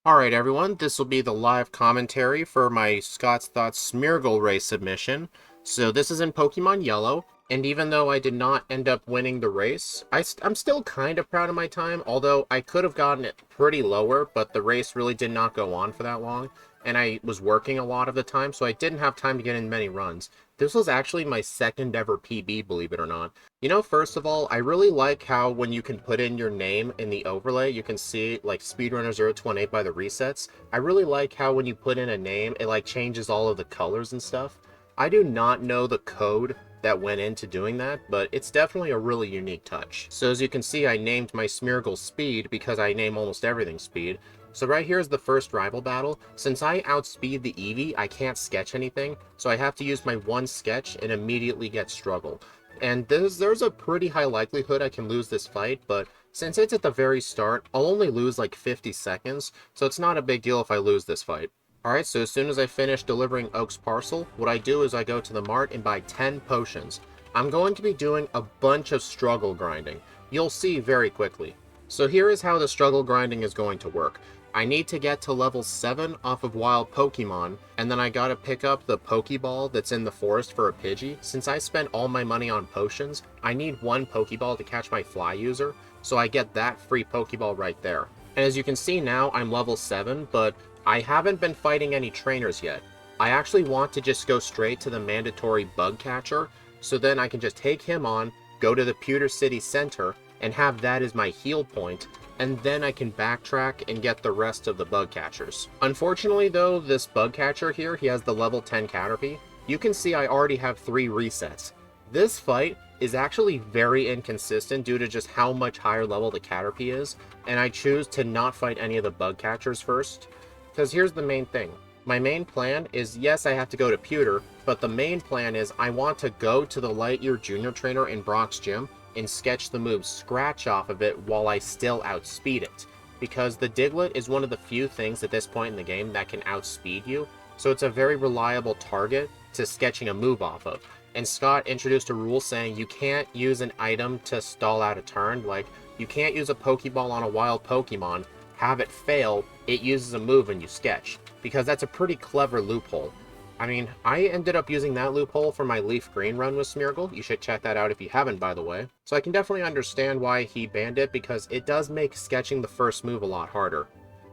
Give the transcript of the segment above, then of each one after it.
Alright everyone, this will be the live commentary for my Scott's Thoughts Smeargle Race Submission. So this is in Pokemon Yellow, and even though I did not end up winning the race, I'm still kind of proud of my time, although I could have gotten it pretty lower, but the race really did not go on for that long, and I was working a lot of the time, so I didn't have time to get in many runs. This was actually my second ever PB, believe it or not. You know, first of all, I really like how when you can put in your name in the overlay, you can see like Speedrunner 028 by the resets. I really like how when you put in a name, it like changes all of the colors and stuff. I do not know the code that went into doing that, but it's definitely a really unique touch. So as you can see, I named my Smeargle Speed because I name almost everything Speed. So right here is the first rival battle. Since I outspeed the Eevee, I can't sketch anything, so I have to use my one sketch and immediately get struggle. And there's a pretty high likelihood I can lose this fight, but since it's at the very start, I'll only lose like 50 seconds, so it's not a big deal if I lose this fight. Alright, so as soon as I finish delivering Oak's parcel, what I do is I go to the mart and buy 10 potions. I'm going to be doing a bunch of struggle grinding. You'll see very quickly. So here is how the struggle grinding is going to work. I need to get to level 7 off of wild Pokemon, and then I gotta pick up the Pokeball that's in the forest for a Pidgey. Since I spent all my money on potions, I need one Pokeball to catch my fly user, so I get that free Pokeball right there. And as you can see now, I'm level 7, but I haven't been fighting any trainers yet. I actually want to just go straight to the mandatory bug catcher, so then I can just take him on, go to the Pewter City Center, and have that as my heal point, and then I can backtrack and get the rest of the bug catchers. Unfortunately though, this bug catcher here, he has the level 10 Caterpie. You can see I already have 3 resets. This fight is actually very inconsistent due to just how much higher level the Caterpie is, and I choose to not fight any of the bug catchers first. Because here's the main thing. My main plan is, yes, I have to go to Pewter, but the main plan is I want to go to the Lightyear Junior Trainer in Brock's gym and sketch the move Scratch off of it while I still outspeed it. Because the Diglett is one of the few things at this point in the game that can outspeed you, so it's a very reliable target to sketching a move off of. And Scott introduced a rule saying you can't use an item to stall out a turn, like you can't use a Pokeball on a wild Pokemon, have it fail, it uses a move and you sketch. Because that's a pretty clever loophole. I mean, I ended up using that loophole for my Leaf Green run with Smeargle. You should check that out if you haven't, by the way. So I can definitely understand why he banned it, because it does make sketching the first move a lot harder.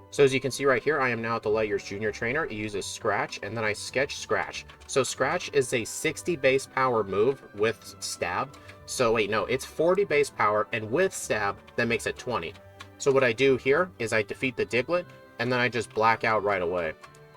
So as you can see right here, I am now at the Lightyear's Junior Trainer. It uses Scratch, and then I sketch Scratch. So Scratch is a 60 base power move with Stab. So wait, no, it's 40 base power, and with Stab, that makes it 20. So what I do here is I defeat the Diglett, and then I just black out right away.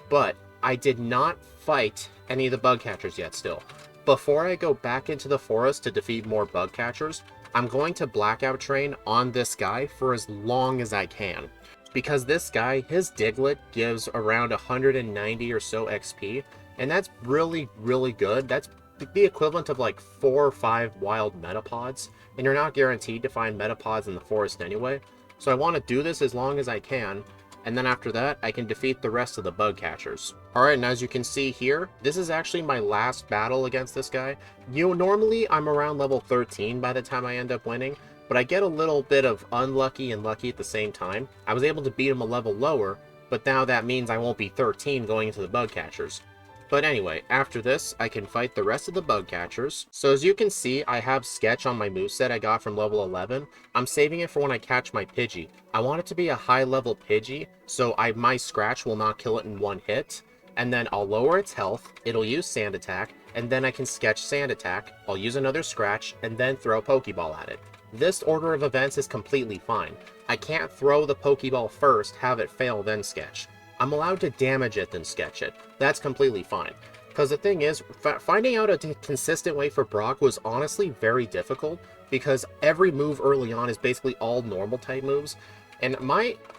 But I did not fight any of the bug catchers yet still. Before I go back into the forest to defeat more bug catchers, I'm going to blackout train on this guy for as long as I can. Because this guy, his Diglett gives around 190 or so XP, and that's really, really good. That's the equivalent of like 4 or 5 wild Metapods, and you're not guaranteed to find Metapods in the forest anyway. So I want to do this as long as I can, and then after that, I can defeat the rest of the bug catchers. Alright, and as you can see here, this is actually my last battle against this guy. Normally, I'm around level 13 by the time I end up winning, but I get a little bit of unlucky and lucky at the same time. I was able to beat him a level lower, but now that means I won't be 13 going into the bug catchers. But anyway, after this, I can fight the rest of the bug catchers. So as you can see, I have Sketch on my moveset I got from level 11. I'm saving it for when I catch my Pidgey. I want it to be a high level Pidgey, so my Scratch will not kill it in one hit. And then I'll lower its health, it'll use Sand Attack, and then I can sketch Sand Attack, I'll use another Scratch, and then throw a Pokeball at it. This order of events is completely fine. I can't throw the Pokeball first, have it fail, then sketch. I'm allowed to damage it, then sketch it. That's completely fine. Because the thing is, finding out a consistent way for Brock was honestly very difficult, because every move early on is basically all normal type moves. And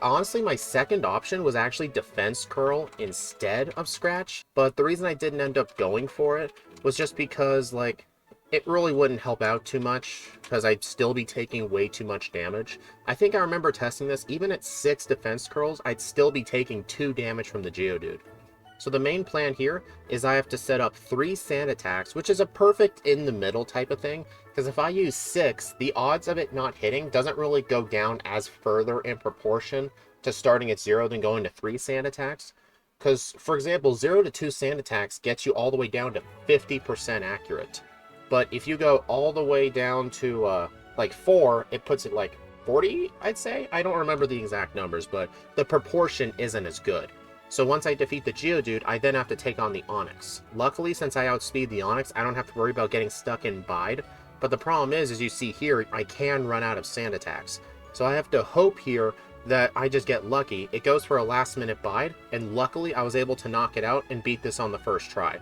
honestly, my second option was actually Defense Curl instead of Scratch. But the reason I didn't end up going for it was just because, like, it really wouldn't help out too much, because I'd still be taking way too much damage. I think I remember testing this, even at 6 defense curls, I'd still be taking 2 damage from the Geodude. So the main plan here is I have to set up 3 Sand Attacks, which is a perfect in the middle type of thing, because if I use 6, the odds of it not hitting doesn't really go down as further in proportion to starting at 0 then going to 3 sand attacks. Because, for example, 0 to 2 sand attacks gets you all the way down to 50% accurate. But if you go all the way down to, like, 4, it puts it, like, 40, I'd say? I don't remember the exact numbers, but the proportion isn't as good. So once I defeat the Geodude, I then have to take on the Onix. Luckily, since I outspeed the Onix, I don't have to worry about getting stuck in Bide. But the problem is, as you see here, I can run out of sand attacks. So I have to hope here that I just get lucky. It goes for a last minute Bide, and luckily I was able to knock it out and beat this on the first try.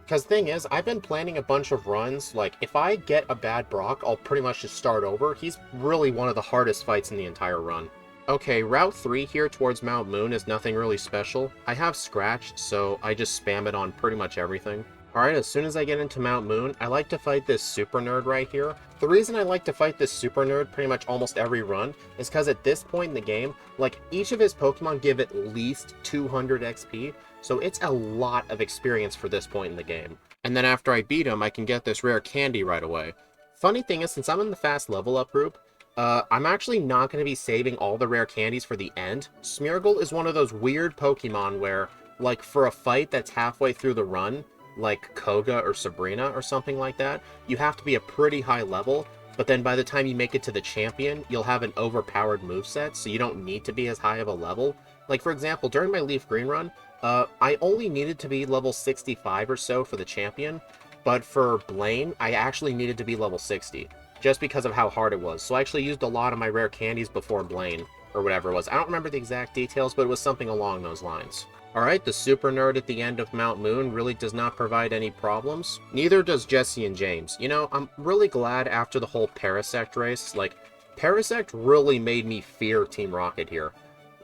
Because the thing is, I've been planning a bunch of runs, like, if I get a bad Brock, I'll pretty much just start over. He's really one of the hardest fights in the entire run. Okay, Route 3 here towards Mount Moon is nothing really special. I have Scratch, so I just spam it on pretty much everything. Alright, as soon as I get into Mount Moon, I like to fight this Super Nerd right here. The reason I like to fight this Super Nerd pretty much almost every run is because at this point in the game, like, each of his Pokemon give at least 200 XP, so it's a lot of experience for this point in the game. And then after I beat him, I can get this rare candy right away. Funny thing is, since I'm in the fast level up group, I'm actually not going to be saving all the rare candies for the end. Smeargle is one of those weird Pokemon where, like, for a fight that's halfway through the run, like Koga or Sabrina or something like that, you have to be a pretty high level, but then by the time you make it to the champion, you'll have an overpowered moveset, so you don't need to be as high of a level. Like, for example, during my Leaf Green run, I only needed to be level 65 or so for the champion, but for Blaine, I actually needed to be level 60, just because of how hard it was. So I actually used a lot of my rare candies before Blaine, or whatever it was. I don't remember the exact details, but it was something along those lines. Alright, the Super Nerd at the end of Mount Moon really does not provide any problems. Neither does Jesse and James. You know, I'm really glad after the whole Parasect race. Like, Parasect really made me fear Team Rocket here.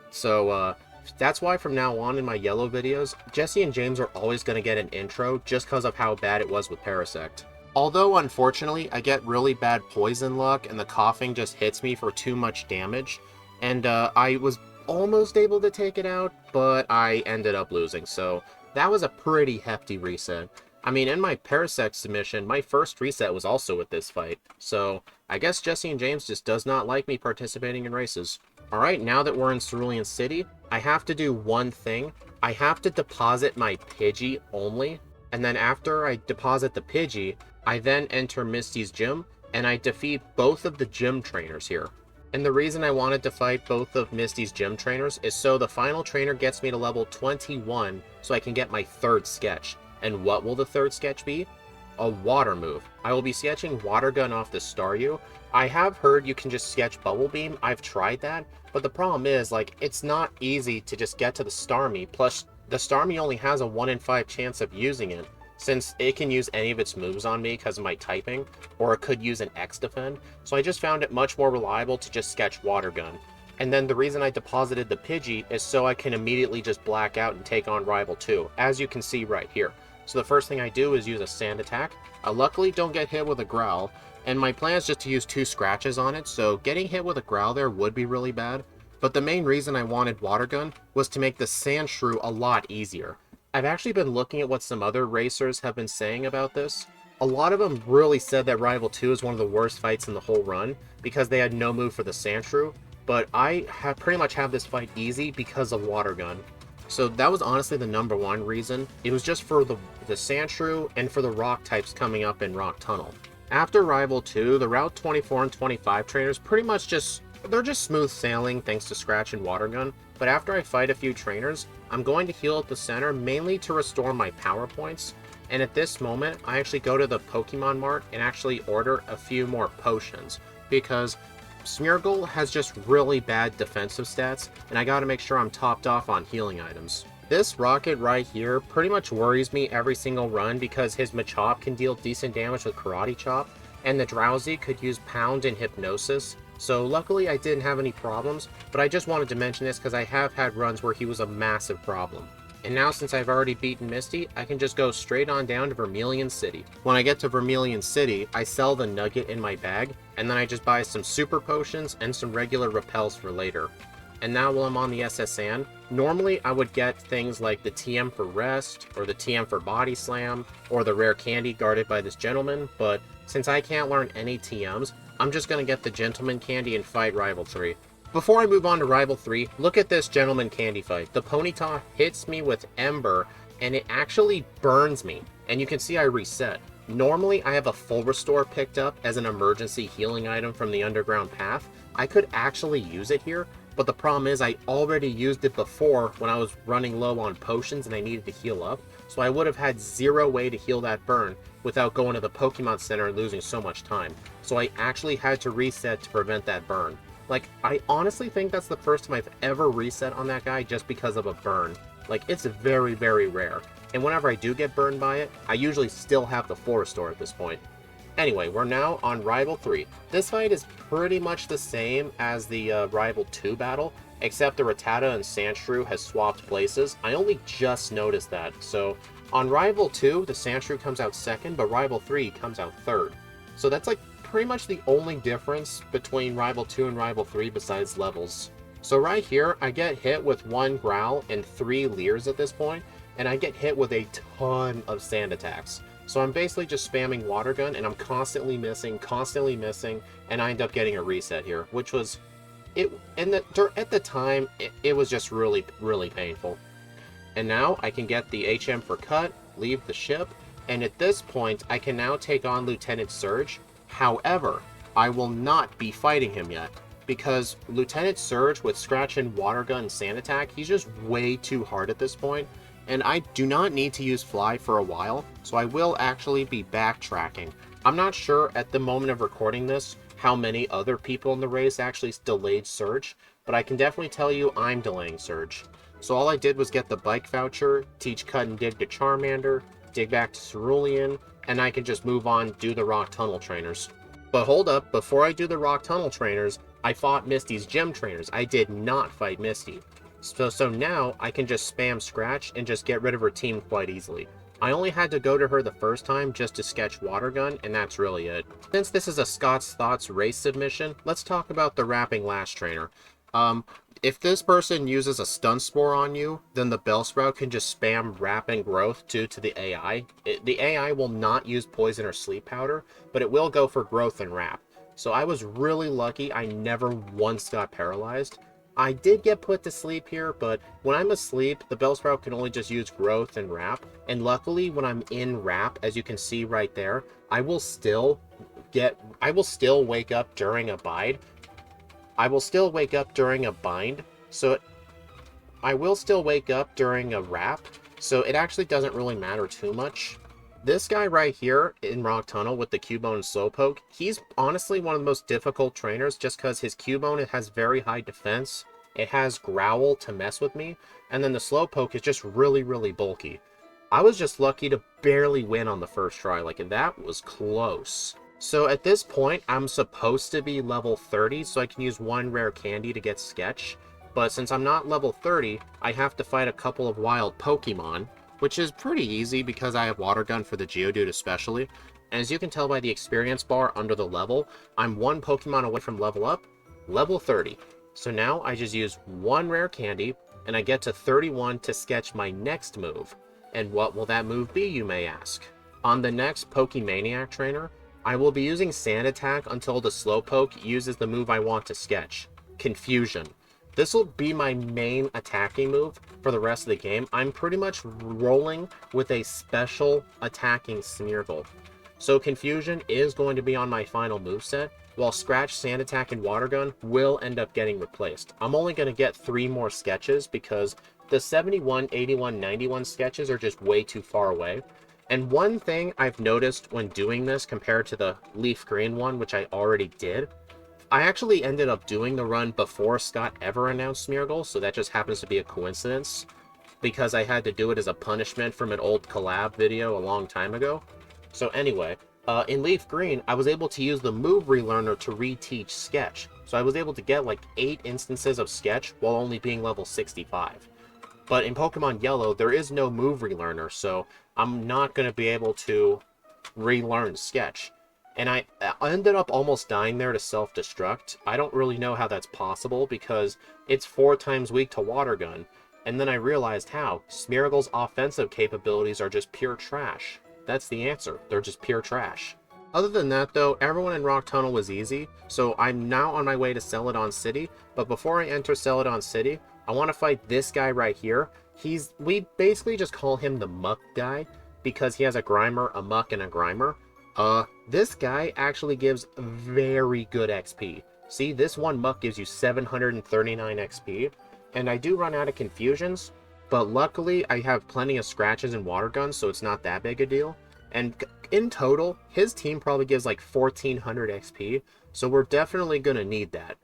So, that's why from now on in my yellow videos, Jesse and James are always going to get an intro just because of how bad it was with Parasect. Although, unfortunately, I get really bad poison luck and the coughing just hits me for too much damage. And, I was almost able to take it out, but I ended up losing, so that was a pretty hefty reset. I mean, in my Parasect submission, my first reset was also with this fight, so I guess Jesse and James just does not like me participating in races. Alright, now that we're in Cerulean City, I have to do one thing. I have to deposit my Pidgey only, and then after I deposit the Pidgey, I then enter Misty's gym, and I defeat both of the gym trainers here. And the reason I wanted to fight both of Misty's gym trainers is so the final trainer gets me to level 21 so I can get my third sketch. And what will the third sketch be? A water move. I will be sketching Water Gun off the Staryu. I have heard you can just sketch Bubble Beam. I've tried that, but the problem is, like, it's not easy to just get to the Starmie. Plus, the Starmie only has a 1 in 5 chance of using it, since it can use any of its moves on me because of my typing, or it could use an X-Defend, so I just found it much more reliable to just sketch Water Gun. And then the reason I deposited the Pidgey is so I can immediately just black out and take on Rival 2, as you can see right here. So the first thing I do is use a Sand Attack. I luckily don't get hit with a Growl, and my plan is just to use 2 scratches on it, so getting hit with a Growl there would be really bad. But the main reason I wanted Water Gun was to make the Sandshrew a lot easier. I've actually been looking at what some other racers have been saying about this. A lot of them really said that Rival 2 is one of the worst fights in the whole run because they had no move for the Sandshrew, but I pretty much have this fight easy because of Water Gun. So that was honestly the #1 reason. It was just for the Sandshrew and for the rock types coming up in Rock Tunnel. After Rival 2, the Route 24 and 25 trainers pretty much they're just smooth sailing thanks to Scratch and Water Gun, but after I fight a few trainers, I'm going to heal at the center mainly to restore my power points, and at this moment, I actually go to the Pokemon Mart and actually order a few more potions, because Smeargle has just really bad defensive stats, and I gotta make sure I'm topped off on healing items. This Rocket right here pretty much worries me every single run because his Machop can deal decent damage with Karate Chop, and the Drowsy could use Pound and Hypnosis. So luckily I didn't have any problems, but I just wanted to mention this because I have had runs where he was a massive problem. And now since I've already beaten Misty, I can just go straight on down to Vermilion City. When I get to Vermilion City, I sell the nugget in my bag, and then I just buy some super potions and some regular repels for later. And now while I'm on the SS Sand, normally I would get things like the TM for Rest, or the TM for Body Slam, or the rare candy guarded by this gentleman, but since I can't learn any TMs, I'm just gonna get the Gentleman Candy and fight Rival 3. Before I move on to Rival 3, look at this gentleman candy fight. The Ponyta hits me with Ember, and it actually burns me. And you can see I reset. Normally, I have a full restore picked up as an emergency healing item from the underground path. I could actually use it here, but the problem is I already used it before when I was running low on potions and I needed to heal up. So I would have had zero way to heal that burn without going to the Pokemon Center and losing so much time. So I actually had to reset to prevent that burn. Like, I honestly think that's the first time I've ever reset on that guy just because of a burn. Like, it's very, very rare. And whenever I do get burned by it, I usually still have the full restore at this point. Anyway, we're now on Rival 3. This fight is pretty much the same as the Rival 2 battle, except the Rattata and Sandshrew has swapped places. I only just noticed that. So, on Rival 2, the Sandshrew comes out second, but Rival 3 comes out third. So that's like pretty much the only difference between Rival 2 and Rival 3 besides levels. So right here, I get hit with 1 Growl and 3 Leers at this point, and I get hit with a ton of sand attacks. So I'm basically just spamming Water Gun, and I'm constantly missing, and I end up getting a reset here, which was, at the time, it was just really, really painful. And now I can get the HM for cut, leave the ship, and at this point, I can now take on Lieutenant Surge. However, I will not be fighting him yet, because Lieutenant Surge with Scratch and Water Gun and Sand Attack, he's just way too hard at this point, and I do not need to use Fly for a while, so I will actually be backtracking. I'm not sure at the moment of recording this how many other people in the race actually delayed Surge, but I can definitely tell you I'm delaying Surge. So all I did was get the bike voucher, teach Cut and Dig to Charmander, dig back to Cerulean, and I can just move on, do the Rock Tunnel Trainers. But hold up, before I do the Rock Tunnel Trainers, I fought Misty's Gym Trainers. I did not fight Misty. So now I can just spam Scratch and just get rid of her team quite easily. I only had to go to her the first time just to sketch Water Gun, and that's really it. Since this is a Scott's Thoughts race submission, let's talk about the Wrapping Lash Trainer. If this person uses a Stun Spore on you, then the Bellsprout can just spam Wrap and Growth due to the AI. The AI will not use Poison or Sleep Powder, but it will go for Growth and Wrap. So I was really lucky I never once got paralyzed. I did get put to sleep here, but when I'm asleep, the Bellsprout can only just use Growth and Wrap. And luckily, when I'm in Wrap, as you can see right there, I will still wake up during a bind. I will still wake up during a bind, so I will still wake up during a wrap, so it actually doesn't really matter too much. This guy right here in Rock Tunnel with the Cubone and Slowpoke, he's honestly one of the most difficult trainers just because his Cubone has very high defense, it has Growl to mess with me, and then the Slowpoke is just really, really bulky. I was just lucky to barely win on the first try, like that was close. So at this point, I'm supposed to be level 30, so I can use 1 rare candy to get Sketch. But since I'm not level 30, I have to fight a couple of wild Pokemon, which is pretty easy because I have Water Gun for the Geodude especially. And as you can tell by the experience bar under the level, I'm 1 Pokemon away from level up, level 30. So now I just use 1 rare candy, and I get to 31 to sketch my next move. And what will that move be, you may ask? On the next Pokemaniac trainer, I will be using Sand Attack until the Slowpoke uses the move I want to sketch, Confusion. This will be my main attacking move for the rest of the game. I'm pretty much rolling with a special attacking Smeargle. So Confusion is going to be on my final moveset, while Scratch, Sand Attack, and Water Gun will end up getting replaced. I'm only going to get 3 more sketches because the 71, 81, 91 sketches are just way too far away. And one thing I've noticed when doing this compared to the Leaf Green one, which I already did, I actually ended up doing the run before Scott ever announced Smeargle, so that just happens to be a coincidence, because I had to do it as a punishment from an old collab video a long time ago. So anyway, in Leaf Green, I was able to use the move relearner to reteach Sketch. So I was able to get like 8 instances of Sketch while only being level 65. But in Pokemon Yellow, there is no move relearner, so I'm not going to be able to relearn Sketch. And I ended up almost dying there to self-destruct. I don't really know how that's possible because it's 4 times weak to Water Gun. And then I realized how. Smeargle's offensive capabilities are just pure trash. That's the answer. They're just pure trash. Other than that though, everyone in Rock Tunnel was easy, so I'm now on my way to Celadon City, but before I enter Celadon City, I want to fight this guy right here. We basically just call him the Muck guy, because he has a Grimer, a Muck, and a Grimer. This guy actually gives very good XP. See, this one Muck gives you 739 XP, and I do run out of confusions, but luckily I have plenty of scratches and water guns, so it's not that big a deal. And in total, his team probably gives like 1400 XP, so we're definitely going to need that.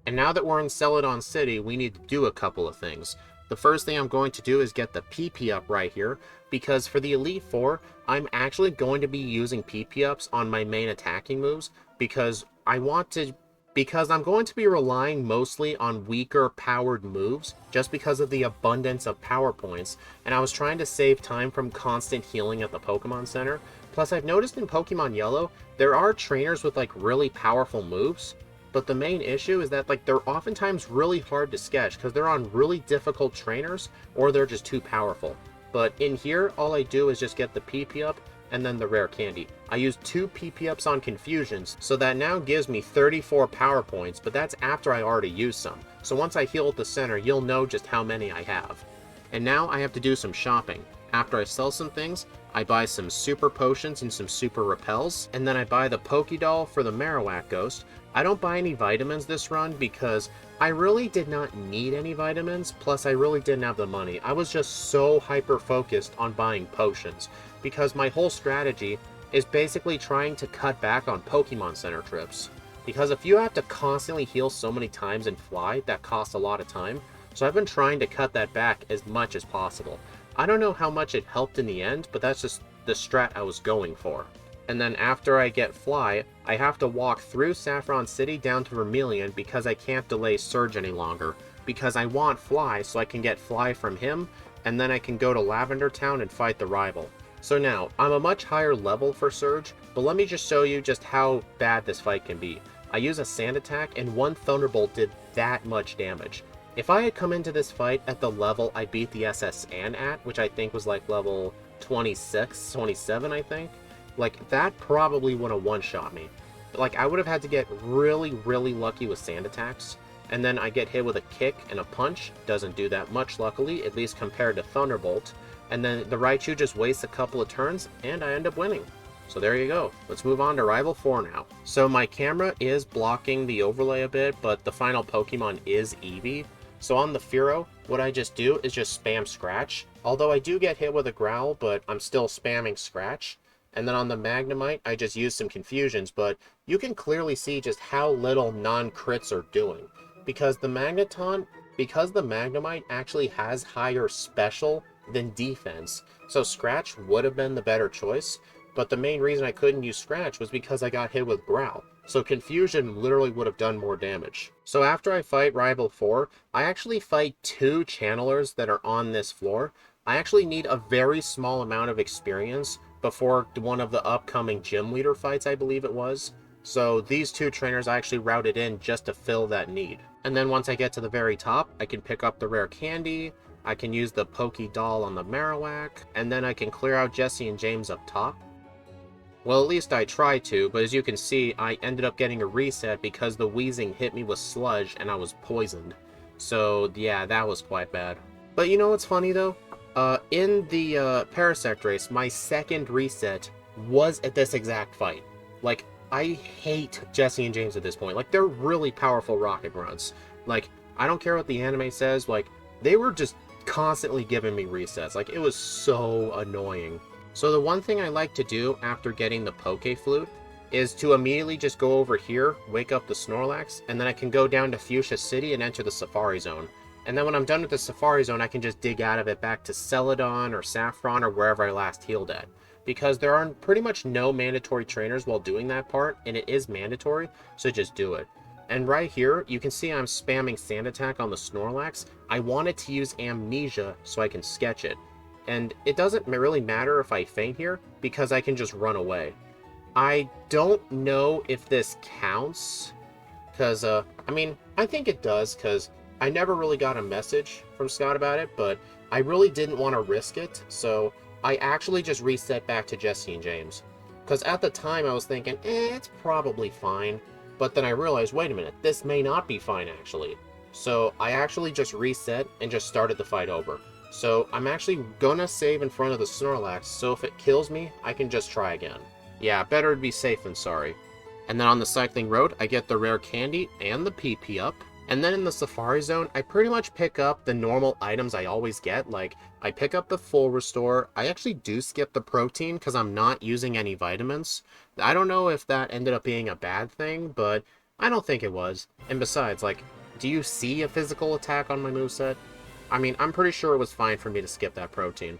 And now that we're in Celadon City, we need to do a couple of things. The first thing I'm going to do is get the PP up right here, because for the Elite Four, I'm actually going to be using PP ups on my main attacking moves, because I'm going to be relying mostly on weaker powered moves, just because of the abundance of power points, and I was trying to save time from constant healing at the Pokemon Center. Plus, I've noticed in Pokemon Yellow, there are trainers with like really powerful moves, but the main issue is that like they're oftentimes really hard to sketch because they're on really difficult trainers or they're just too powerful. But in here, all I do is just get the PP up and then the rare candy. I use 2 PP ups on Confusions, so that now gives me 34 power points, but that's after I already used some. So once I heal at the center, you'll know just how many I have. And now I have to do some shopping. After I sell some things, I buy some super potions and some super repels, and then I buy the Pokédoll for the Marowak Ghost. I don't buy any vitamins this run because I really did not need any vitamins, plus I really didn't have the money. I was just so hyper focused on buying potions, because my whole strategy is basically trying to cut back on Pokemon Center trips. Because if you have to constantly heal so many times and fly, that costs a lot of time, so I've been trying to cut that back as much as possible. I don't know how much it helped in the end, but that's just the strat I was going for. And then after I get Fly, I have to walk through Saffron City down to Vermilion because I can't delay Surge any longer. Because I want Fly so I can get Fly from him, and then I can go to Lavender Town and fight the rival. So now, I'm a much higher level for Surge, but let me just show you just how bad this fight can be. I use a Sand Attack, and one Thunderbolt did that much damage. If I had come into this fight at the level I beat the SS Ann at, which I think was like level 26, 27 I think, like that probably would have one-shot me. Like I would have had to get really, really lucky with Sand Attacks, and then I get hit with a kick and a punch, doesn't do that much luckily, at least compared to Thunderbolt, and then the Raichu just wastes a couple of turns, and I end up winning. So there you go. Let's move on to Rival 4 now. So my camera is blocking the overlay a bit, but the final Pokemon is Eevee. So on the Fearow, what I just do is just spam Scratch. Although I do get hit with a Growl, but I'm still spamming Scratch. And then on the Magnemite, I just use some Confusions, but you can clearly see just how little non-crits are doing. Because the Magnemite actually has higher special than defense, so Scratch would have been the better choice, but the main reason I couldn't use Scratch was because I got hit with Growl, so Confusion literally would have done more damage. So after I fight Rival 4, I actually fight 2 channelers that are on this floor. I actually need a very small amount of experience before one of the upcoming gym leader fights, I believe it was. So these 2 trainers I actually routed in just to fill that need. And then once I get to the very top, I can pick up the rare candy, I can use the Pokédoll on the Marowak, and then I can clear out Jesse and James up top. Well, at least I tried to, but as you can see, I ended up getting a reset because the Weezing hit me with Sludge and I was poisoned. So yeah, that was quite bad. But you know what's funny though? In the Parasect race, my second reset was at this exact fight. Like, I hate Jesse and James at this point. Like, they're really powerful rocket grunts. Like, I don't care what the anime says, like, they were just constantly giving me resets. Like, it was so annoying. So the one thing I like to do after getting the Poke Flute is to immediately just go over here, wake up the Snorlax, and then I can go down to Fuchsia City and enter the Safari Zone. And then when I'm done with the Safari Zone, I can just dig out of it back to Celadon or Saffron or wherever I last healed at. Because there are pretty much no mandatory trainers while doing that part, and it is mandatory, so just do it. And right here, you can see I'm spamming Sand Attack on the Snorlax. I wanted to use Amnesia so I can sketch it. And it doesn't really matter if I faint here, because I can just run away. I don't know if this counts, because, I mean, I think it does, because I never really got a message from Scott about it, but I really didn't want to risk it, so I actually just reset back to Jesse and James. Because at the time I was thinking, it's probably fine. But then I realized, wait a minute, this may not be fine actually. So I actually just reset and just started the fight over. So I'm actually gonna save in front of the Snorlax, so if it kills me, I can just try again. Yeah, better to be safe than sorry. And then on the cycling road, I get the rare candy and the PP up. And then in the Safari Zone, I pretty much pick up the normal items I always get, like I pick up the full restore. I actually do skip the protein because I'm not using any vitamins. I don't know if that ended up being a bad thing, but I don't think it was. And besides, like, do you see a physical attack on my moveset? I mean, I'm pretty sure it was fine for me to skip that protein.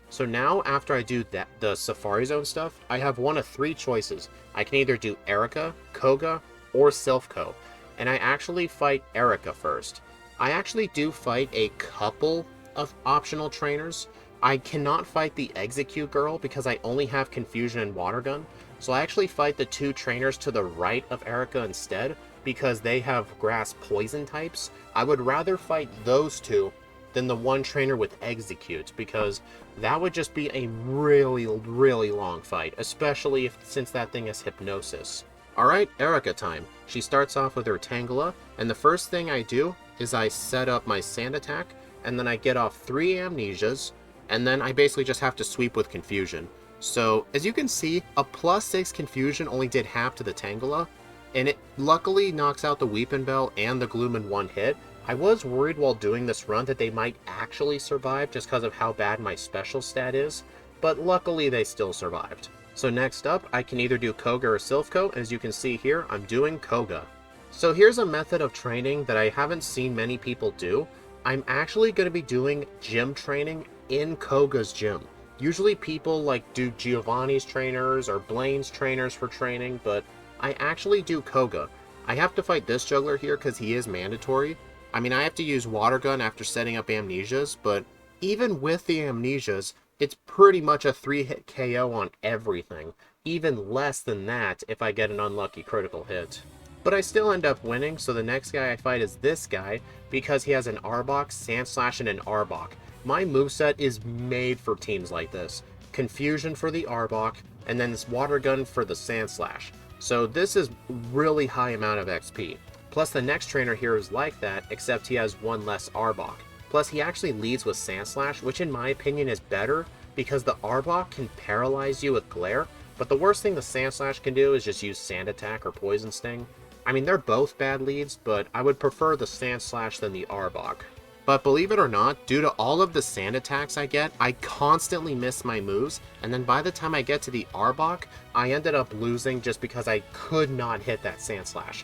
So now, after I do the Safari Zone stuff, I have one of 3 choices. I can either do Erica, Koga, or Silph Co. And I actually fight Erica first. I actually do fight a couple of optional trainers. I cannot fight the Execute Girl because I only have Confusion and Water Gun. So I actually fight the 2 trainers to the right of Erica instead because they have Grass Poison types. I would rather fight those 2 than the 1 trainer with Execute, because that would just be a really, really long fight, especially since that thing has Hypnosis. Alright, Erica time. She starts off with her Tangela, and the first thing I do is I set up my Sand Attack, and then I get off 3 Amnesias, and then I basically just have to sweep with Confusion. So, as you can see, a +6 Confusion only did half to the Tangela, and it luckily knocks out the Weepin' Bell and the Gloom in 1 hit. I was worried while doing this run that they might actually survive just because of how bad my special stat is, but luckily they still survived. So next up, I can either do Koga or Silph Co. As you can see here, I'm doing Koga. So here's a method of training that I haven't seen many people do. I'm actually going to be doing gym training in Koga's gym. Usually people like do Giovanni's trainers or Blaine's trainers for training, but I actually do Koga. I have to fight this juggler here because he is mandatory. I mean, I have to use Water Gun after setting up Amnesias, but even with the Amnesias, it's pretty much a 3-hit KO on everything. Even less than that if I get an unlucky critical hit. But I still end up winning, so the next guy I fight is this guy, because he has an Arbok, Sandslash, and an Arbok. My moveset is made for teams like this. Confusion for the Arbok, and then this Water Gun for the Sandslash. So this is really high amount of XP. Plus the next trainer here is like that, except he has 1 less Arbok. Plus he actually leads with Sandslash, which in my opinion is better, because the Arbok can paralyze you with Glare, but the worst thing the Sandslash can do is just use Sand Attack or Poison Sting. I mean, they're both bad leads, but I would prefer the Sandslash than the Arbok. But believe it or not, due to all of the Sand Attacks I get, I constantly miss my moves, and then by the time I get to the Arbok, I ended up losing just because I could not hit that Sandslash.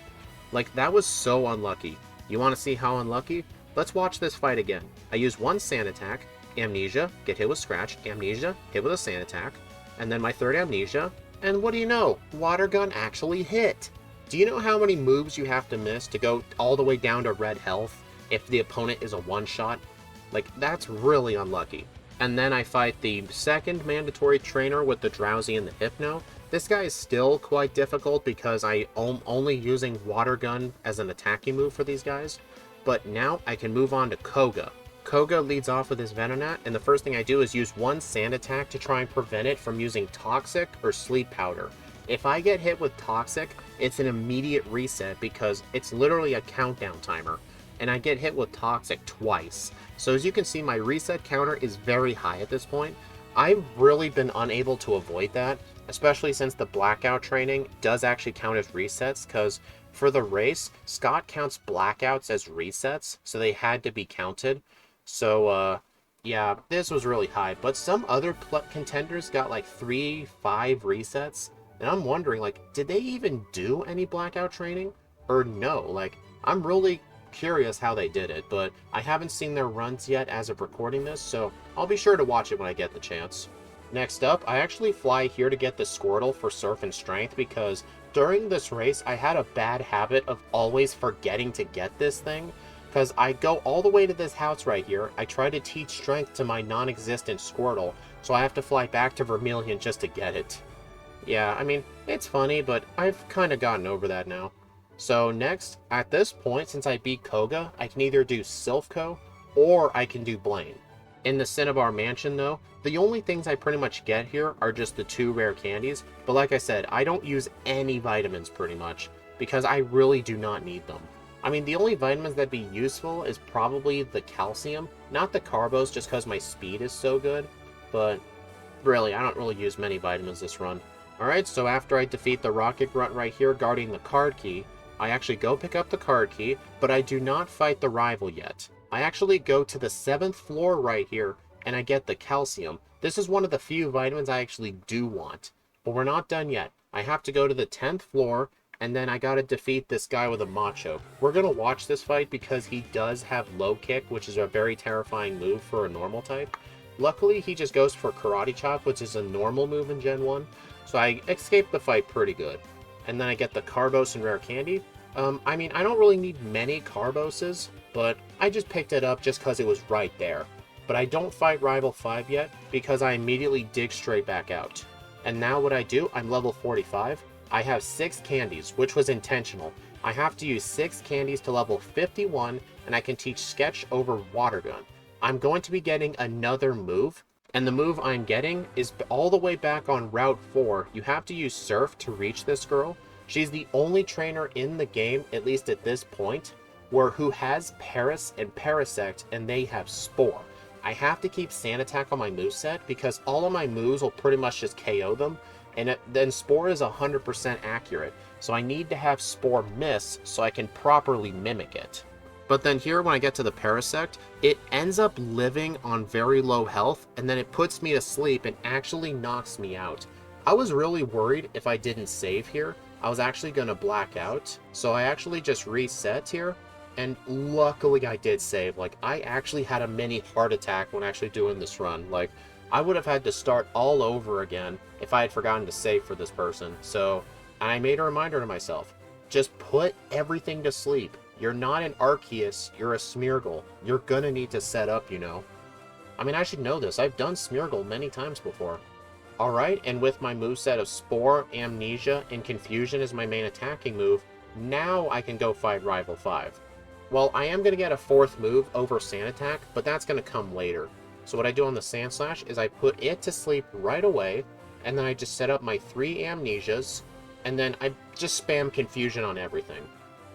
Like, that was so unlucky. You want to see how unlucky? Let's watch this fight again. I use 1 Sand Attack, Amnesia, get hit with Scratch, Amnesia, hit with a Sand Attack, and then my 3rd Amnesia, and what do you know? Water Gun actually hit! Do you know how many moves you have to miss to go all the way down to red health if the opponent is a one-shot? Like, that's really unlucky. And then I fight the 2nd mandatory trainer with the Drowsy and the Hypno. This guy is still quite difficult because I am only using Water Gun as an attacking move for these guys. But now I can move on to Koga. Koga leads off with his Venonat, and the first thing I do is use 1 Sand Attack to try and prevent it from using Toxic or Sleep Powder. If I get hit with Toxic, it's an immediate reset because it's literally a countdown timer. And I get hit with Toxic twice. So as you can see, my reset counter is very high at this point. I've really been unable to avoid that, especially since the Blackout training does actually count as resets, because for the race, Scott counts Blackouts as resets, so they had to be counted. So, yeah, this was really high, but some other contenders got like 3, 5 resets, and I'm wondering, like, did they even do any Blackout training? Or no? Like, I'm really curious how they did it, but I haven't seen their runs yet as of recording this, so I'll be sure to watch it when I get the chance. Next up, I actually fly here to get the Squirtle for Surf and Strength because during this race, I had a bad habit of always forgetting to get this thing, because I go all the way to this house right here, I try to teach Strength to my non-existent Squirtle, so I have to fly back to Vermilion just to get it. Yeah, I mean, it's funny, but I've kind of gotten over that now. So next, at this point, since I beat Koga, I can either do Silph Co, or I can do Blaine. In the Cinnabar Mansion, though, the only things I pretty much get here are just the 2 rare candies, but like I said, I don't use any vitamins pretty much, because I really do not need them. I mean, the only vitamins that'd be useful is probably the calcium, not the carbos, just because my speed is so good, but really, I don't really use many vitamins this run. Alright, so after I defeat the Rocket Grunt right here guarding the card key, I actually go pick up the card key, but I do not fight the rival yet. I actually go to the 7th floor right here, and I get the calcium. This is one of the few vitamins I actually do want. But we're not done yet. I have to go to the 10th floor, and then I gotta defeat this guy with a Macho. We're gonna watch this fight because he does have low kick, which is a very terrifying move for a normal type. Luckily, he just goes for Karate Chop, which is a normal move in Gen 1, so I escape the fight pretty good. And then I get the Carbos and Rare Candy. I mean, I don't really need many Carboses, but I just picked it up just because it was right there. But I don't fight Rival 5 yet, because I immediately dig straight back out. And now what I do, I'm level 45. I have 6 candies, which was intentional. I have to use 6 candies to level 51, and I can teach Sketch over Water Gun. I'm going to be getting another move, and the move I'm getting is all the way back on Route 4. You have to use Surf to reach this girl. She's the only trainer in the game, at least at this point, who has Paris and Parasect, and they have Spore. I have to keep Sand Attack on my moveset because all of my moves will pretty much just KO them, and then Spore is 100% accurate, so I need to have Spore miss so I can properly mimic it. But then here, when I get to the Parasect, it ends up living on very low health, and then it puts me to sleep and actually knocks me out. I was really worried if I didn't save here, I was actually going to black out, so I actually just reset here, and luckily I did save. Like, I actually had a mini heart attack when actually doing this run. Like, I would have had to start all over again if I had forgotten to save for this person. So I made a reminder to myself, just put everything to sleep. You're not an Arceus, you're a Smeargle. You're gonna need to set up, you know. I mean, I should know this. I've done Smeargle many times before. Alright, and with my moveset of Spore, Amnesia, and Confusion as my main attacking move, now I can go fight Rival 5. Well, I am going to get a 4th move over Sand Attack, but that's going to come later. So what I do on the Sand Slash is I put it to sleep right away, and then I just set up my 3 Amnesias, and then I just spam Confusion on everything.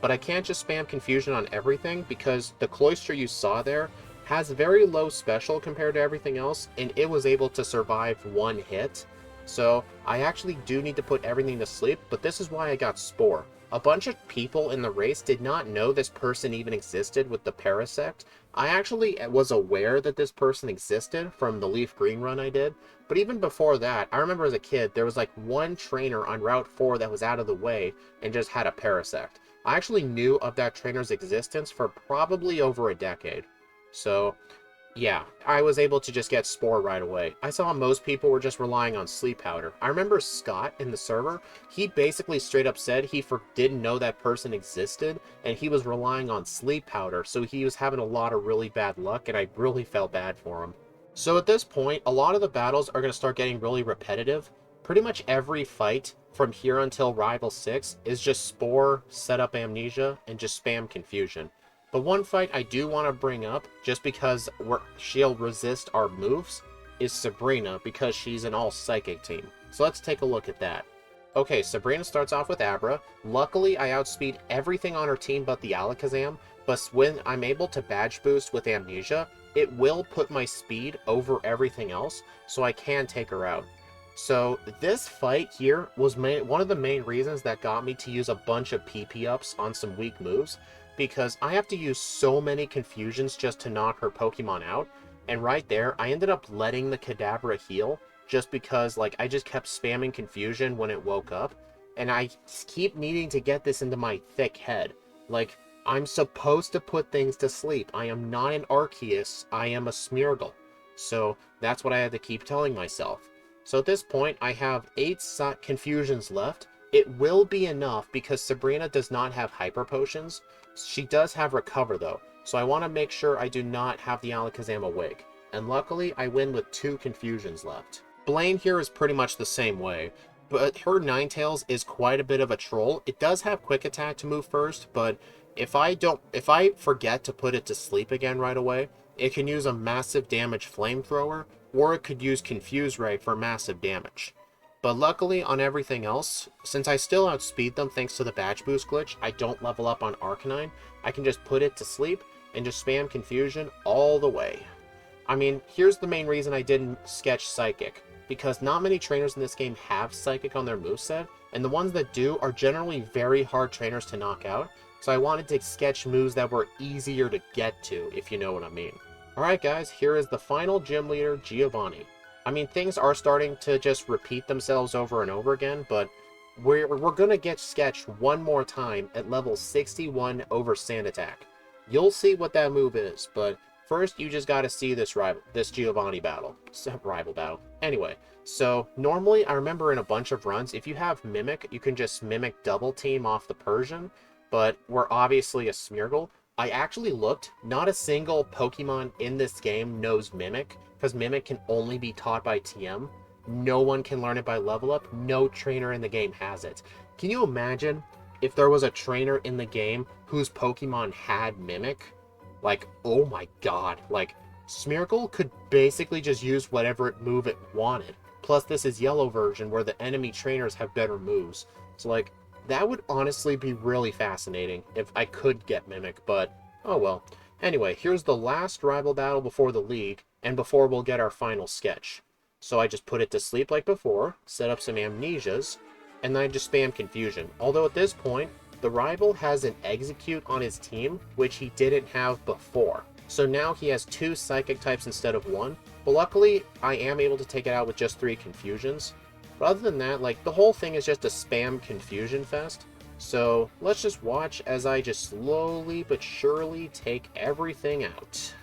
But I can't just spam Confusion on everything, because the Cloister you saw there has very low special compared to everything else, and it was able to survive 1 hit. So I actually do need to put everything to sleep, but this is why I got Spore. A bunch of people in the race did not know this person even existed with the Parasect. I actually was aware that this person existed from the Leaf Green run I did, but even before that, I remember as a kid, there was like one trainer on Route 4 that was out of the way and just had a Parasect. I actually knew of that trainer's existence for probably over a decade. So, yeah, I was able to just get Spore right away. I saw most people were just relying on Sleep Powder. I remember Scott in the server, he basically straight up said he didn't know that person existed, and he was relying on Sleep Powder, so he was having a lot of really bad luck, and I really felt bad for him. So at this point, a lot of the battles are going to start getting really repetitive. Pretty much every fight from here until Rival 6 is just Spore, set up Amnesia, and just spam Confusion. But one fight I do want to bring up, just because she'll resist our moves, is Sabrina, because she's an all-psychic team. So let's take a look at that. Okay, Sabrina starts off with Abra. Luckily, I outspeed everything on her team but the Alakazam, but when I'm able to badge boost with Amnesia, it will put my speed over everything else, so I can take her out. So this fight here was one of the main reasons that got me to use a bunch of PP ups on some weak moves, because I have to use so many Confusions just to knock her Pokemon out, and right there, I ended up letting the Kadabra heal, just because, like, I just kept spamming Confusion when it woke up, and I keep needing to get this into my thick head. Like, I'm supposed to put things to sleep. I am not an Arceus, I am a Smeargle. So, that's what I had to keep telling myself. So at this point, I have 8 Confusions left. It will be enough because Sabrina does not have Hyper Potions. She does have Recover though, so I want to make sure I do not have the Alakazam awake. And luckily, I win with 2 Confusions left. Blaine here is pretty much the same way, but her Ninetales is quite a bit of a troll. It does have Quick Attack to move first, but if I forget to put it to sleep again right away, It can use a massive damage flamethrower, or it could use Confuse Ray for massive damage. But luckily on everything else, since I still outspeed them thanks to the badge boost glitch, I don't level up on Arcanine. I can just put it to sleep and just spam Confusion all the way. I mean, here's the main reason I didn't sketch Psychic, because not many trainers in this game have Psychic on their moveset, and the ones that do are generally very hard trainers to knock out, so I wanted to sketch moves that were easier to get to, if you know what I mean. Alright guys, here is the final gym leader, Giovanni. I mean, things are starting to just repeat themselves over and over again, but we're gonna get sketched one more time at level 61 over Sand Attack. You'll see what that move is, but first you just gotta see this Giovanni battle. Rival battle. Anyway, so normally I remember in a bunch of runs, if you have Mimic, you can just Mimic double team off the Persian, but we're obviously a Smeargle. I actually looked, not a single Pokemon in this game knows Mimic, because Mimic can only be taught by TM. No one can learn it by level up. No trainer in the game has it. Can you imagine if there was a trainer in the game whose Pokemon had Mimic? Like, oh my god. Like, Smeargle could basically just use whatever move it wanted. Plus, this is yellow version where the enemy trainers have better moves. So, like, that would honestly be really fascinating if I could get Mimic, but oh well. Anyway, here's the last rival battle before the league, and before we'll get our final sketch. So I just put it to sleep like before, set up some amnesias, and then I just spam Confusion. Although at this point, the rival has an Execute on his team, which he didn't have before. So now he has 2 Psychic types instead of 1, but luckily I am able to take it out with just 3 Confusions. But other than that, like, the whole thing is just a spam Confusion fest. So let's just watch as I just slowly but surely take everything out.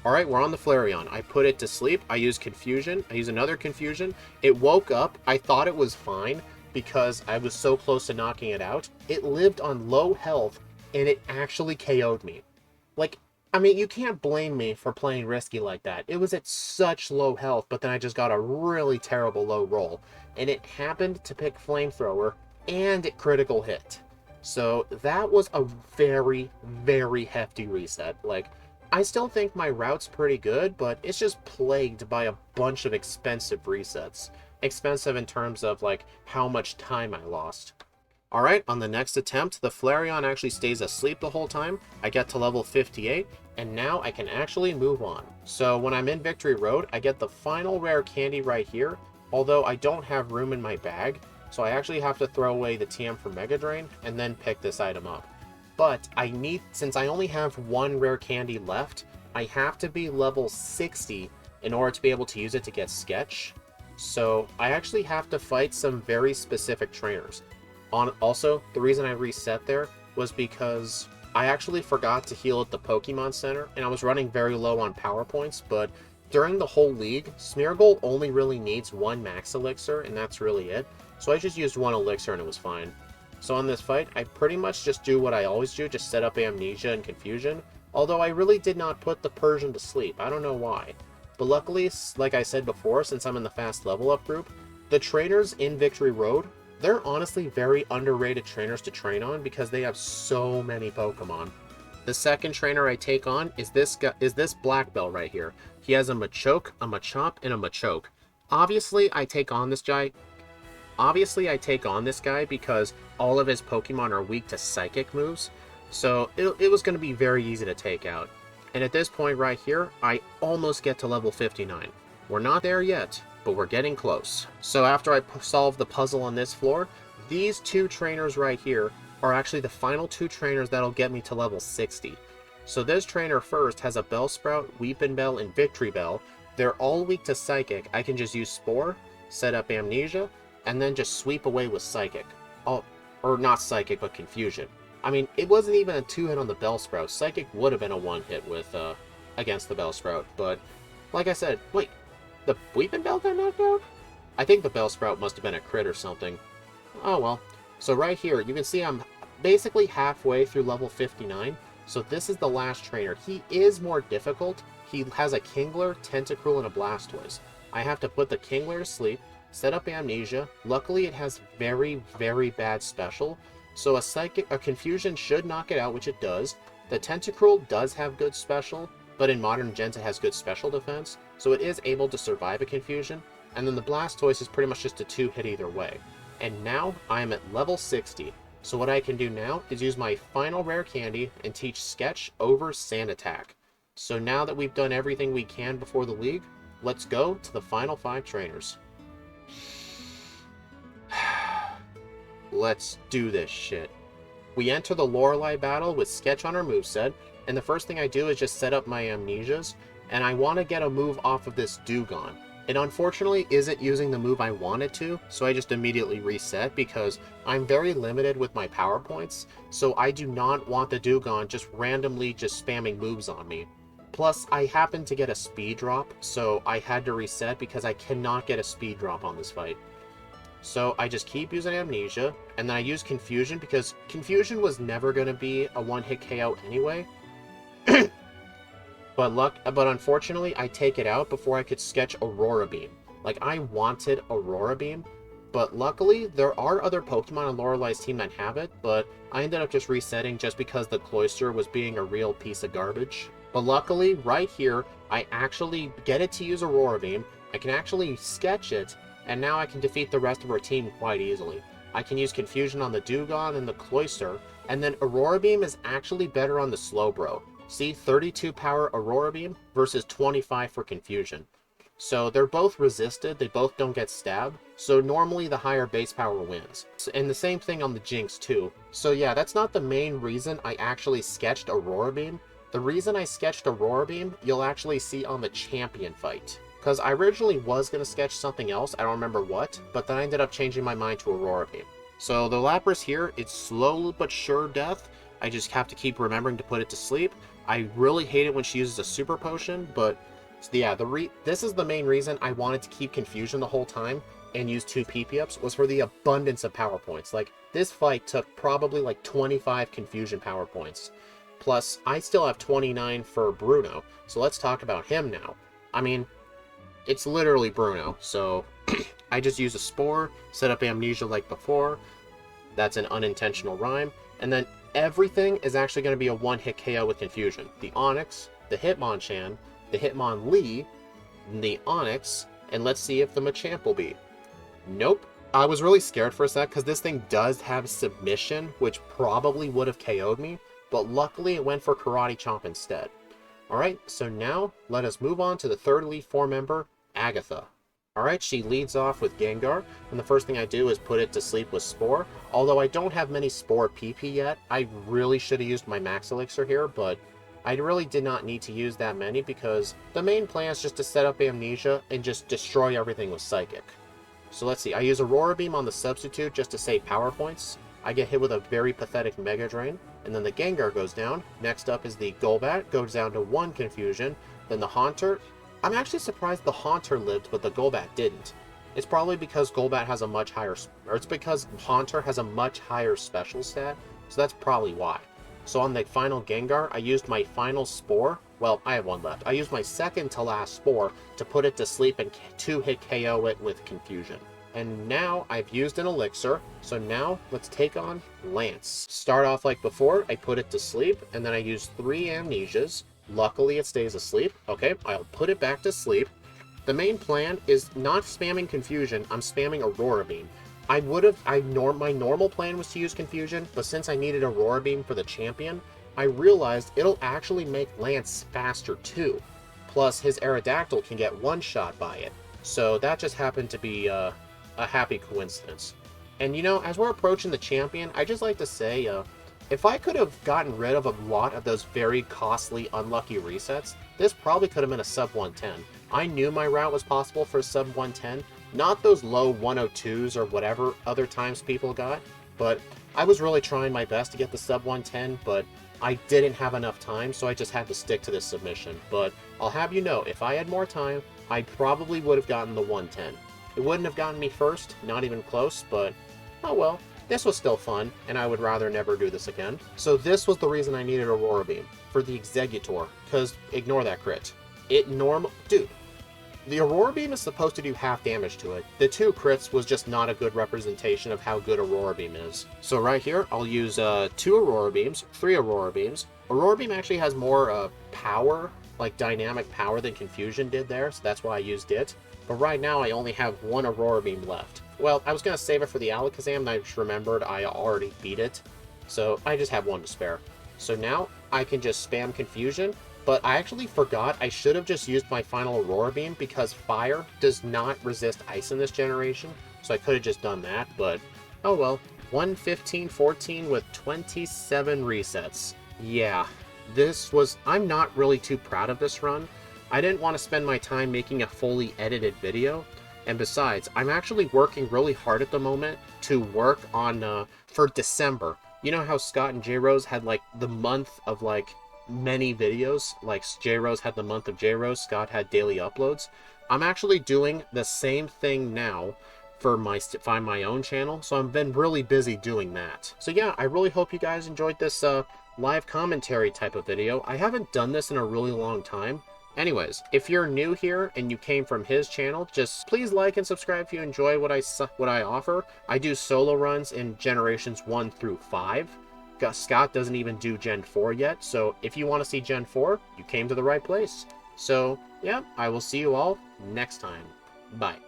Alright, we're on the Flareon. I put it to sleep. I use Confusion. I use another Confusion. It woke up. I thought it was fine because I was so close to knocking it out. It lived on low health and it actually KO'd me. Like, I mean, you can't blame me for playing risky like that. It was at such low health, but then I just got a really terrible low roll. And it happened to pick Flamethrower, and it critical hit. So that was a very, very hefty reset. Like, I still think my route's pretty good, but it's just plagued by a bunch of expensive resets. Expensive in terms of, like, how much time I lost. Alright, on the next attempt, the Flareon actually stays asleep the whole time. I get to level 58, and now I can actually move on. So when I'm in Victory Road, I get the final rare candy right here, although I don't have room in my bag, so I actually have to throw away the TM for Mega Drain, and then pick this item up. But I need, since I only have 1 rare candy left, I have to be level 60 in order to be able to use it to get Sketch. So I actually have to fight some very specific trainers. Also, the reason I reset there was because I actually forgot to heal at the Pokemon Center, and I was running very low on power points, but during the whole league, Smeargle only really needs 1 max elixir, and that's really it. So I just used 1 elixir and it was fine. So on this fight, I pretty much just do what I always do, just set up Amnesia and Confusion, although I really did not put the Persian to sleep. I don't know why. But luckily, like I said before, since I'm in the fast level up group, the trainers in Victory Road, they're honestly very underrated trainers to train on because they have so many Pokemon. The second trainer I take on is this Black Belt right here. He has a Machoke, a Machop, and a Machoke. Obviously, I take on this guy because all of his Pokemon are weak to Psychic moves, so it was going to be very easy to take out. And at this point right here, I almost get to level 59. We're not there yet, but we're getting close. So after I solve the puzzle on this floor, these 2 trainers right here are actually the final 2 trainers that'll get me to level 60. So this trainer first has a Bellsprout, Weepin' Bell, and Victory Bell. They're all weak to Psychic. I can just use Spore, set up Amnesia, and then just sweep away with Psychic. Oh, or not Psychic, but Confusion. I mean, it wasn't even a 2-hit on the Bellsprout. Psychic would have been a 1-hit with, against the Bellsprout, but like I said, wait, the Weepin' Bell got knocked out? I think the Bellsprout must have been a crit or something. Oh well. So right here, you can see I'm basically halfway through level 59, so this is the last trainer. He is more difficult. He has a Kingler, Tentacruel, and a Blastoise. I have to put the Kingler to sleep, set up Amnesia. Luckily, it has very, very bad special, so a Confusion should knock it out, which it does. The Tentacruel does have good special, but in Modern Gens it has good special defense, so it is able to survive a confusion, and then the Blastoise is pretty much just a 2-hit either way. And now I am at level 60, so what I can do now is use my final rare candy and teach Sketch over Sand Attack. So now that we've done everything we can before the league, let's go to the final 5 trainers. Let's do this shit. We enter the Lorelei battle with Sketch on our moveset, and the first thing I do is just set up my Amnesias, and I want to get a move off of this Dewgong. It unfortunately isn't using the move I wanted to, so I just immediately reset because I'm very limited with my power points, so I do not want the Dewgong just randomly just spamming moves on me. Plus, I happened to get a speed drop, so I had to reset because I cannot get a speed drop on this fight. So I just keep using Amnesia, and then I use Confusion because Confusion was never going to be a one-hit KO anyway. But unfortunately, I take it out before I could Sketch Aurora Beam. Like, I wanted Aurora Beam, but luckily, there are other Pokemon on Lorelei's team that have it, but I ended up just resetting just because the Cloyster was being a real piece of garbage. But luckily, right here, I actually get it to use Aurora Beam, I can actually Sketch it, and now I can defeat the rest of our team quite easily. I can use Confusion on the Dewgong and the Cloyster, and then Aurora Beam is actually better on the Slowbro. See, 32 power Aurora Beam versus 25 for Confusion. So they're both resisted, they both don't get stabbed, so normally the higher base power wins. And the same thing on the Jinx too. So yeah, that's not the main reason I actually sketched Aurora Beam. The reason I sketched Aurora Beam, you'll actually see on the champion fight. Because I originally was going to sketch something else, I don't remember what, but then I ended up changing my mind to Aurora Beam. So the Lapras here, it's slow but sure death. I just have to keep remembering to put it to sleep. I really hate it when she uses a super potion, but yeah, this is the main reason I wanted to keep Confusion the whole time and use 2 PP-ups, was for the abundance of power points. Like, this fight took probably like 25 Confusion power points. Plus, I still have 29 for Bruno, so let's talk about him now. I mean, it's literally Bruno, so I just use a Spore, set up Amnesia like before. That's an unintentional rhyme. And then everything is actually going to be a one-hit KO with Confusion. The Onix, the Hitmonchan, the Hitmonlee, the Onix, and let's see if the Machamp will be. Nope. I was really scared for a sec because this thing does have Submission, which probably would have KO'd me, but luckily it went for Karate Chomp instead. Alright, so now let us move on to the third Elite Four member, Agatha. Alright, she leads off with Gengar, and the first thing I do is put it to sleep with Spore. Although I don't have many Spore PP yet, I really should have used my Max Elixir here, but I really did not need to use that many because the main plan is just to set up Amnesia and just destroy everything with Psychic. So let's see, I use Aurora Beam on the substitute just to save power points. I get hit with a very pathetic Mega Drain, and then the Gengar goes down. Next up is the Golbat, goes down to 1 Confusion, then the Haunter. I'm actually surprised the Haunter lived, but the Golbat didn't. It's probably because Golbat has a much higher, or it's because Haunter has a much higher special stat, so that's probably why. So on the final Gengar, I used my final Spore. Well, I have one left. I used my second to last Spore to put it to sleep and 2-hit KO it with Confusion. And now I've used an Elixir, so now let's take on Lance. Start off like before, I put it to sleep, and then I use 3 Amnesias. Luckily it stays asleep. Okay, I'll put it back to sleep. The main plan is not spamming Confusion, I'm spamming Aurora Beam. My normal plan was to use Confusion, but since I needed Aurora Beam for the champion, I realized it'll actually make Lance faster too. Plus, his Aerodactyl can get one-shot by it. So that just happened to be a happy coincidence. And you know, as we're approaching the champion, I just like to say, if I could have gotten rid of a lot of those very costly, unlucky resets, this probably could have been a sub 110. I knew my route was possible for a sub 110, not those low 102s or whatever other times people got, but I was really trying my best to get the sub 110, but I didn't have enough time, so I just had to stick to this submission. But I'll have you know, if I had more time, I probably would have gotten the 110. It wouldn't have gotten me first, not even close, but oh well. This was still fun, and I would rather never do this again. So this was the reason I needed Aurora Beam, for the Exeggutor, because ignore that crit. Dude, the Aurora Beam is supposed to do half damage to it. The 2 crits was just not a good representation of how good Aurora Beam is. So right here, I'll use 2 Aurora Beams, 3 Aurora Beams. Aurora Beam actually has more power, like dynamic power than Confusion did there, so that's why I used it. But right now I only have one Aurora Beam left. Well, I was going to save it for the Alakazam, and I just remembered I already beat it, so I just have one to spare. So now I can just spam Confusion, but I actually forgot I should have just used my final Aurora Beam because Fire does not resist Ice in this generation, so I could have just done that, but oh well. 115-14 with 27 resets. Yeah, I'm not really too proud of this run. I didn't want to spend my time making a fully edited video, and besides, I'm actually working really hard at the moment to work on, for December. You know how Scott and J-Rose had, like, the month of, like, many videos? Like, J-Rose had the month of J-Rose, Scott had daily uploads. I'm actually doing the same thing now for my Find My Own channel, so I've been really busy doing that. So yeah, I really hope you guys enjoyed this live commentary type of video. I haven't done this in a really long time. Anyways, if you're new here and you came from his channel, just please like and subscribe if you enjoy what I offer. I do solo runs in generations 1 through 5. Scott doesn't even do Gen 4 yet, so if you want to see Gen 4, you came to the right place. So yeah, I will see you all next time. Bye.